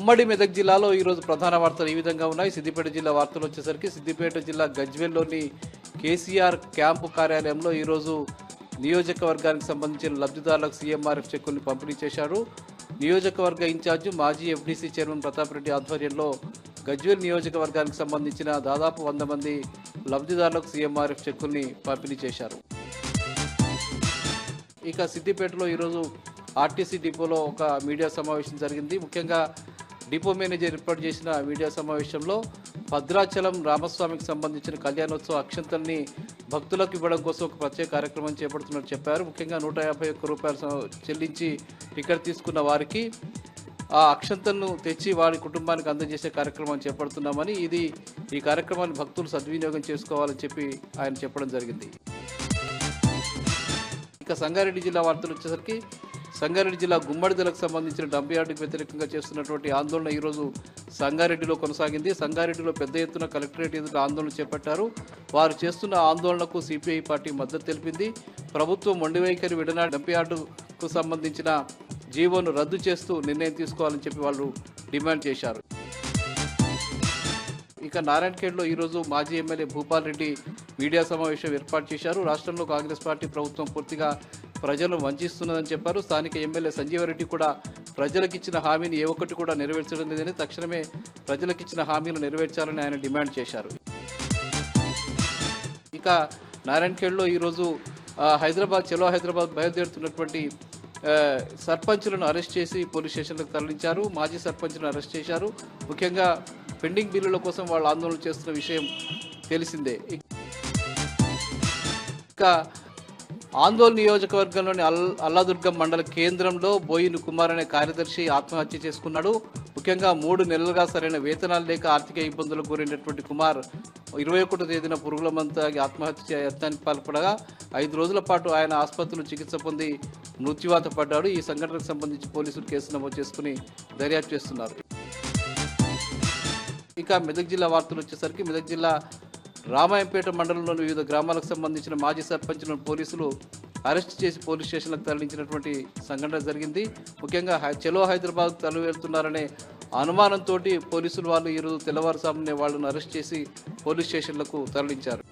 ఉమ్మడి మెదక్ జిల్లాలో ఈరోజు ప్రధాన వార్తలు ఈ విధంగా ఉన్నాయి. సిద్దిపేట జిల్లా వార్తలు వచ్చేసరికి సిద్దిపేట జిల్లా గజ్వేల్లోని కేసీఆర్ క్యాంపు కార్యాలయంలో ఈరోజు నియోజకవర్గానికి సంబంధించిన లబ్ధిదారులకు సీఎంఆర్ఎఫ్ చెక్కుల్ని పంపిణీ చేశారు. నియోజకవర్గ ఇన్ఛార్జి మాజీ ఎఫ్డీసీ చైర్మన్ ప్రతాప్ రెడ్డి ఆధ్వర్యంలో గజ్వేల్ నియోజకవర్గానికి సంబంధించిన దాదాపు 100 మంది లబ్ధిదారులకు సీఎంఆర్ఎఫ్ చెక్కుల్ని పంపిణీ చేశారు. ఇక సిద్దిపేటలో ఈరోజు ఆర్టీసీ డిపోలో ఒక మీడియా సమావేశం జరిగింది. ముఖ్యంగా డిపో మేనేజర్ ఏర్పాటు చేసిన మీడియా సమావేశంలో భద్రాచలం రామస్వామికి సంబంధించిన కళ్యాణోత్సవ అక్షంతల్ని భక్తులకు ఇవ్వడం కోసం ఒక ప్రత్యేక కార్యక్రమం చేపడుతున్నట్టు చెప్పారు. ముఖ్యంగా 151 రూపాయలు చెల్లించి టికెట్ తీసుకున్న వారికి ఆ అక్షంతలను తెచ్చి వారి కుటుంబానికి అందజేసే కార్యక్రమం చేపడుతున్నామని, ఈ కార్యక్రమాన్ని భక్తులు సద్వినియోగం చేసుకోవాలని చెప్పి ఆయన చెప్పడం జరిగింది. ఇక సంగారెడ్డి జిల్లా వార్తలు వచ్చేసరికి సంగారెడ్డి జిల్లా గుమ్మడిదలకు సంబంధించిన డంప్ యార్డుకు వ్యతిరేకంగా చేస్తున్నటువంటి ఆందోళన ఈరోజు సంగారెడ్డిలో కొనసాగింది. సంగారెడ్డిలో పెద్ద ఎత్తున కలెక్టరేట్ ఎదుట ఆందోళన చేపట్టారు. వారు చేస్తున్న ఆందోళనకు సిపిఐ పార్టీ మద్దతు తెలిపింది. ప్రభుత్వం మొండి వైఖరి విడనాడి డంప్ యార్డుకు సంబంధించిన జీవోను రద్దు చేస్తూ నిర్ణయం తీసుకోవాలని చెప్పి వాళ్ళు డిమాండ్ చేశారు. ఇక నారాయణఖేడ్లో ఈరోజు మాజీ ఎమ్మెల్యే భూపాల్ రెడ్డి మీడియా సమావేశం ఏర్పాటు చేశారు. రాష్ట్రంలో కాంగ్రెస్ పార్టీ ప్రభుత్వం పూర్తిగా ప్రజలను వంచిస్తున్నదని చెప్పారు. స్థానిక ఎమ్మెల్యే సంజీవరెడ్డి కూడా ప్రజలకిచ్చిన హామీని ఏ ఒక్కటి కూడా నెరవేర్చడం లేదని, తక్షణమే ప్రజలకిచ్చిన హామీలు నెరవేర్చాలని ఆయన డిమాండ్ చేశారు. ఇక నారాయణఖేడ్లో ఈరోజు చలో హైదరాబాద్ బయలుదేరుతున్నటువంటి సర్పంచులను అరెస్ట్ చేసి పోలీస్ స్టేషన్లకు తరలించారు. మాజీ సర్పంచ్లను అరెస్ట్ చేశారు. ముఖ్యంగా పెండింగ్ బిల్లుల కోసం వాళ్ళు ఆందోళన చేస్తున్న విషయం తెలిసిందే. ఇక ఆందోళన నియోజకవర్గంలోని అల్లాదుర్గం మండల కేంద్రంలో బోయిన కుమార్ అనే కార్యదర్శి ఆత్మహత్య చేసుకున్నాడు. ముఖ్యంగా 3 నెలలుగా సరైన వేతనాలు లేక ఆర్థిక ఇబ్బందులకు గురైనటువంటి కుమార్ 21వ తేదీన పురుగుల మందు తాగి ఆత్మహత్య యత్నానికి పాల్పడగా 5 రోజుల పాటు ఆయన ఆసుపత్రిలో చికిత్స పొంది మృత్యువాత పడ్డాడు. ఈ సంఘటనకు సంబంధించి పోలీసులు కేసు నమోదు చేసుకుని దర్యాప్తు చేస్తున్నారు. ఇక మెదక్ జిల్లా వార్తలు వచ్చేసరికి మెదక్ జిల్లా రామాయంపేట మండలంలోని వివిధ గ్రామాలకు సంబంధించిన మాజీ సర్పంచ్లను పోలీసులు అరెస్ట్ చేసి పోలీస్ స్టేషన్లకు తరలించినటువంటి సంఘటన జరిగింది. ముఖ్యంగా చలో హైదరాబాద్ తరలివెళ్తున్నారనే అనుమానంతో పోలీసులు వాళ్ళు ఈరోజు తెల్లవారుజామునే వాళ్ళను అరెస్ట్ చేసి పోలీస్ స్టేషన్లకు తరలించారు.